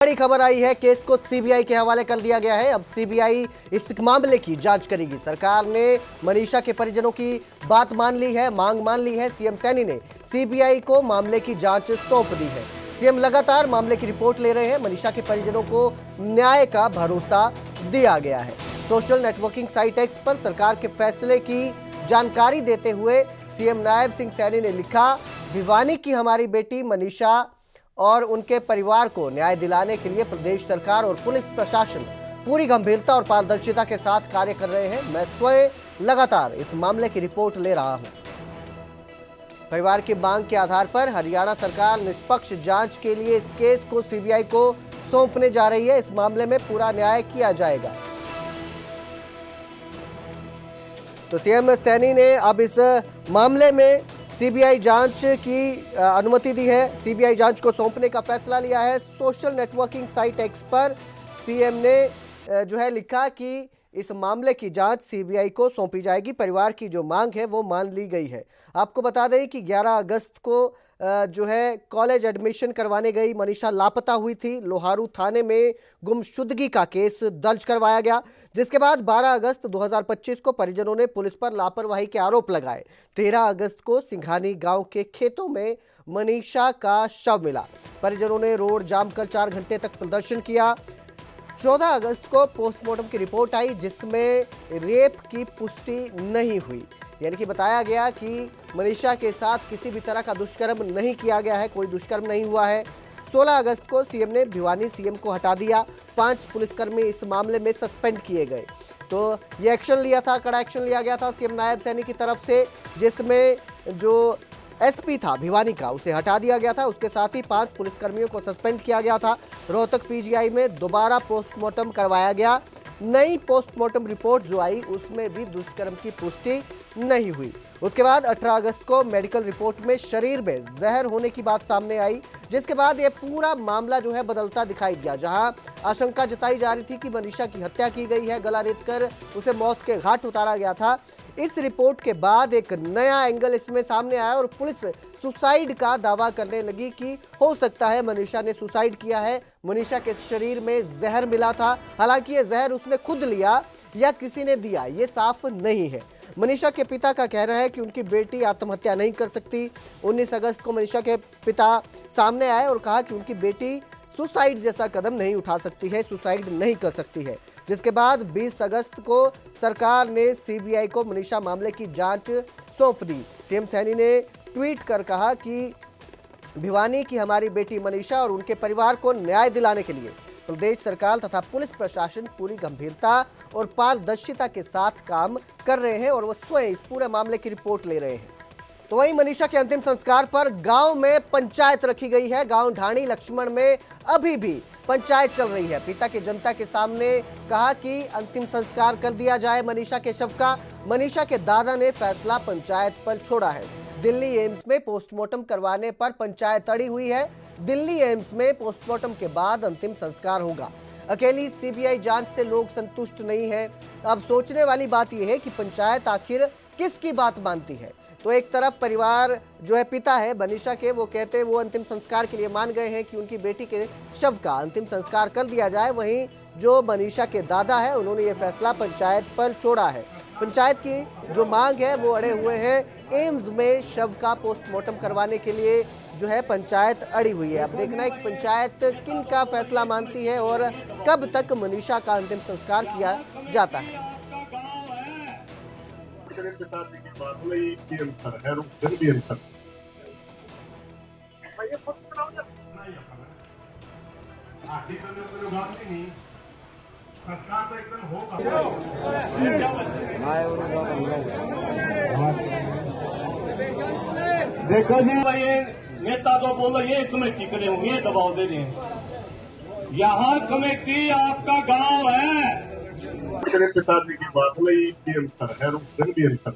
बड़ी खबर आई है, केस को सीबीआई के हवाले कर दिया गया है। अब सीबीआई इस मामले की जांच करेगी। सरकार ने मनीषा के परिजनों की बात मान ली है, मांग मान ली है। सीएम सैनी ने सीबीआई को मामले की जांच सौंप दी है। सीएम लगातार मामले की रिपोर्ट ले रहे हैं। मनीषा के परिजनों को न्याय का भरोसा दिया गया है। सोशल नेटवर्किंग साइट एक्स पर सरकार के फैसले की जानकारी देते हुए सीएम नायब सिंह सैनी ने लिखा, भिवानी की हमारी बेटी मनीषा और उनके परिवार को न्याय दिलाने के लिए प्रदेश सरकार और पुलिस प्रशासन पूरी गंभीरता और पारदर्शिता के साथ कार्य कर रहे हैं। मैं स्वयं लगातार इस मामले की रिपोर्ट ले रहा हूं। परिवार की मांग के आधार पर हरियाणा सरकार निष्पक्ष जांच के लिए इस केस को सीबीआई को सौंपने जा रही है। इस मामले में पूरा न्याय किया जाएगा। तो सीएम सैनी ने अब इस मामले में सीबीआई जांच की अनुमति दी है। सीबीआई जांच को सौंपने का फैसला लिया है। सोशल नेटवर्किंग साइट एक्स पर सीएम ने जो है लिखा कि इस मामले की जांच सीबीआई को सौंपी जाएगी। परिवार की जो मांग है वो मान ली गई है। आपको बता दें कि 11 अगस्त को जो है कॉलेज एडमिशन करवाने गई मनीषा लापता हुई थी। लोहारू थाने में गुमशुदगी का केस दर्ज करवाया गया, जिसके बाद 12 अगस्त 2025 को परिजनों ने पुलिस पर लापरवाही के आरोप लगाए। 13 अगस्त को सिंघानी गांव के खेतों में मनीषा का शव मिला। परिजनों ने रोड जाम कर 4 घंटे तक प्रदर्शन किया। 14 अगस्त को पोस्टमार्टम की रिपोर्ट आई, जिसमें रेप की पुष्टि नहीं हुई। यानी कि बताया गया कि मनीषा के साथ किसी भी तरह का दुष्कर्म नहीं किया गया है, कोई दुष्कर्म नहीं हुआ है। 16 अगस्त को सीएम ने भिवानी सीएम को हटा दिया। 5 पुलिसकर्मी इस मामले में सस्पेंड किए गए। तो ये एक्शन लिया था, कड़ा एक्शन लिया गया था सीएम नायब सैनी की तरफ से, जिसमें जो एसपी था भिवानी का उसे हटा दिया गया था। उसके साथ ही 5 पुलिसकर्मियों को सस्पेंड किया गया था। रोहतक पीजीआई में दोबारा पोस्टमार्टम करवाया गया। नई पोस्टमार्टम रिपोर्ट जो आई उसमें भी दुष्कर्म की पुष्टि नहीं हुई। उसके बाद 18 अगस्त को मेडिकल रिपोर्ट में शरीर में जहर होने की बात सामने आई, जिसके बाद ये पूरा मामला जो है बदलता दिखाई दिया। जहां आशंका जताई जा रही थी कि मनीषा की हत्या की गई है, गला रेतकर उसे मौत के घाट उतारा गया था, इस रिपोर्ट के बाद एक नया एंगल इसमें सामने आया और पुलिस सुसाइड का दावा करने लगी कि हो सकता है मनीषा ने सुसाइड किया है। मनीषा के शरीर में जहर मिला था। हालांकि ये जहर उसने खुद लिया या किसी ने दिया, ये साफ नहीं है। मनीषा के पिता का कहना है कि उनकी बेटी आत्महत्या नहीं कर सकती। 19 अगस्त को मनीषा के पिता सामने आए और कहा कि उनकी बेटी सुसाइड जैसा कदम नहीं उठा सकती है, सुसाइड नहीं कर सकती है। जिसके बाद 20 अगस्त को सरकार ने सीबीआई को मनीषा मामले की जांच सौंप दी। सीएम सैनी ने ट्वीट कर कहा कि भिवानी की हमारी बेटी मनीषा और उनके परिवार को न्याय दिलाने के लिए प्रदेश सरकार तथा पुलिस प्रशासन पूरी गंभीरता और पारदर्शिता के साथ काम कर रहे हैं और वो स्वयं इस पूरे मामले की रिपोर्ट ले रहे हैं। तो वहीं मनीषा के अंतिम संस्कार पर गांव में पंचायत रखी गई है। गांव ढाणी लक्ष्मण में अभी भी पंचायत चल रही है। पिता की जनता के सामने कहा कि अंतिम संस्कार कर दिया जाए मनीषा के शव का। मनीषा के दादा ने फैसला पंचायत पर छोड़ा है। दिल्ली एम्स में पोस्टमार्टम करवाने पर पंचायत अड़ी हुई है। दिल्ली एम्स में पोस्टमार्टम के बाद अंतिम संस्कार होगा। अकेली सीबीआई जांच से लोग संतुष्ट नहीं है। अब सोचने वाली बात यह है कि पंचायत आखिर किसकी बात मानती है। तो एक तरफ परिवार जो है पिता है मनीषा के, वो कहते हैं वो अंतिम संस्कार के लिए मान गए हैं कि उनकी बेटी के शव का अंतिम संस्कार कर दिया जाए। वहीं जो मनीषा के दादा है उन्होंने ये फैसला पंचायत पर छोड़ा है। पंचायत की जो मांग है वो अड़े हुए हैं। एम्स में शव का पोस्टमार्टम करवाने के लिए जो है पंचायत अड़ी हुई है। अब देखना है कि पंचायत किन का फैसला मानती है और कब तक मनीषा का अंतिम संस्कार किया जाता है। पिताजी की बात हुई कि अंतर है, दिन भी अंतर। देखो जी, ये नेता तो बोल रहे हैं इसमें टिकरे होंगे, दबाव दे रहे हैं। यहाँ कमेटी आपका गांव है। पिताजी की बात हुई कि अंतर है, दिन भी अंतर।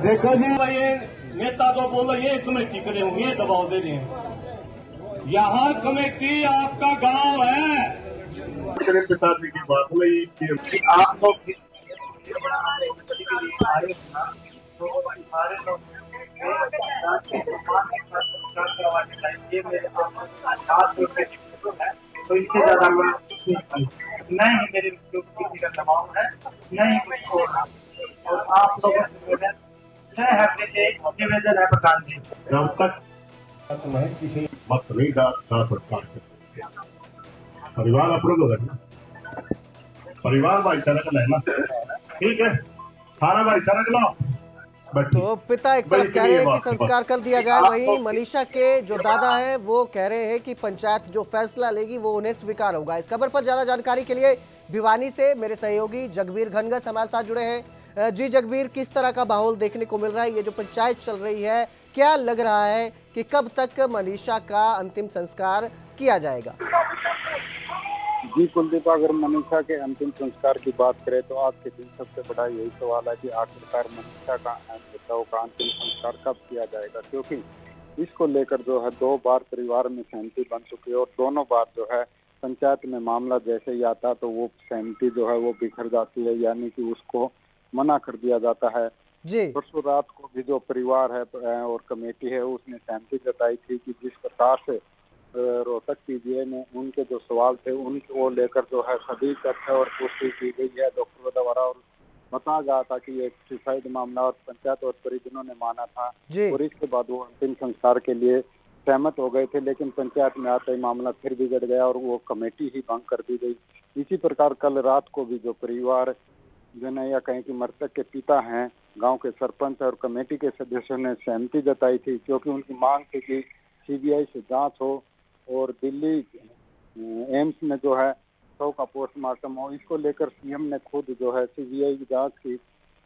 देखो जी, ये नेता तो बोल रहे हैं इसमें टिकरे होंगे, दबाव दे रहे हैं। यहाँ कमेटी आपका गांव है। तेरे पिताजी की बात नहीं कि आप लोग जिस बना रहे उसी के लिए आए ना, तो सारे लोग जांच के सम्मान के साथ संस्कार करवाने चाहिए। मेरे हाथ रुपए की फोटो है, तो इससे ज्यादा मैं कुछ नहीं करूँ। न ही मेरे किसी का दबाव है, न ही कुछ और आप लोगों से सहमति से निवेदन है प्रधान जी। जब तक तुम्हें किसी मत नहीं का संस्कार करते, परिवार अपने को रखना, परिवार भाईचारा का रहना, ठीक है, सारा भाईचारा का लो। तो पिता एक तरफ कह रहे हैं कि संस्कार कर दिया जाए, वहीं मनीषा के जो दादा है वो कह रहे हैं कि पंचायत जो फैसला लेगी वो उन्हें स्वीकार होगा। इस खबर पर ज्यादा जानकारी के लिए भिवानी से मेरे सहयोगी जगबीर घनगस हमारे साथ जुड़े हैं। जी जगबीर, किस तरह का माहौल देखने को मिल रहा है? ये जो पंचायत चल रही है, क्या लग रहा है कि कब तक मनीषा का अंतिम संस्कार किया जाएगा? जी कुलदीप, अगर मनीषा के अंतिम संस्कार की बात करें तो आज के दिन सबसे बड़ा यही सवाल है कि आखिरकार मनीषा का अंतिम संस्कार कब किया जाएगा, क्योंकि इसको लेकर जो है 2 बार परिवार में सहमति बन चुकी है और दोनों बार जो है पंचायत में मामला जैसे ही आता तो वो सहमति जो है वो बिखर जाती है, यानी कि उसको मना कर दिया जाता है। जी परसों रात को भी जो परिवार है और कमेटी है उसने सहमति जताई थी कि जिस प्रकार से रोहतक पीजीआई ने उनके जो सवाल थे उनको लेकर जो है सभी तथ्य और पुष्टि की गई है डॉक्टरों द्वारा, और बताया गया था कि ये सुसाइड मामला और पंचायत और परिजनों ने माना था और इसके बाद वो अंतिम संस्कार के लिए सहमत हो गए थे, लेकिन पंचायत में आते ही मामला फिर बिगड़ गया और वो कमेटी ही भंग कर दी गई। इसी प्रकार कल रात को भी जो परिवार जन या कहें कि मृतक के पिता हैं, गाँव के सरपंच और कमेटी के सदस्यों ने सहमति जताई थी, क्योंकि उनकी मांग थी कि सीबीआई से जाँच हो और दिल्ली एम्स में जो है 100 का पोस्टमार्टम हो। इसको लेकर सीएम ने खुद जो है सीबीआई की जांच की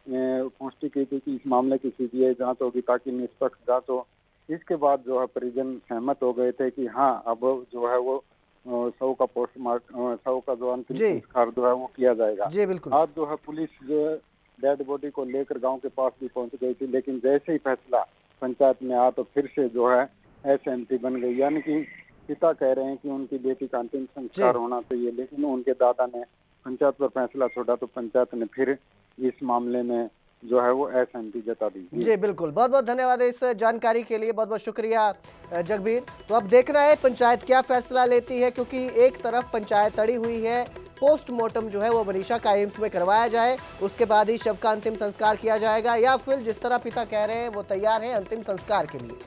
पुष्टि की थी कि इस मामले की सीबीआई जांच होगी ताकि निष्पक्ष जांच हो। इसके बाद जो है परिजन सहमत हो गए थे कि हाँ अब जो है वो 100 का पोस्टमार्टम 100 का जो अंतिम संस्कार जो है वो किया जाएगा। जी बिल्कुल। आज जो है पुलिस जो है डेड बॉडी को लेकर गाँव के पास भी पहुँच गई थी, लेकिन जैसे ही फैसला पंचायत में आया तो फिर से जो है असहमति बन गई, यानी कि पिता कह रहे हैं कि उनकी बेटी का अंतिम संस्कार होना चाहिए, लेकिन उनके दादा ने पंचायत पर फैसला छोड़ा तो पंचायत ने फिर इस मामले में जो है वो असहमति जता दी। जी बिल्कुल, बहुत बहुत धन्यवाद इस जानकारी के लिए, बहुत बहुत शुक्रिया जगबीर। तो अब देखना है पंचायत क्या फैसला लेती है, क्योंकि एक तरफ पंचायत अड़ी हुई है पोस्टमार्टम जो है वो मनीषा का एम्स में करवाया जाए, उसके बाद ही शव का अंतिम संस्कार किया जाएगा, या फिर जिस तरह पिता कह रहे हैं वो तैयार है अंतिम संस्कार के लिए।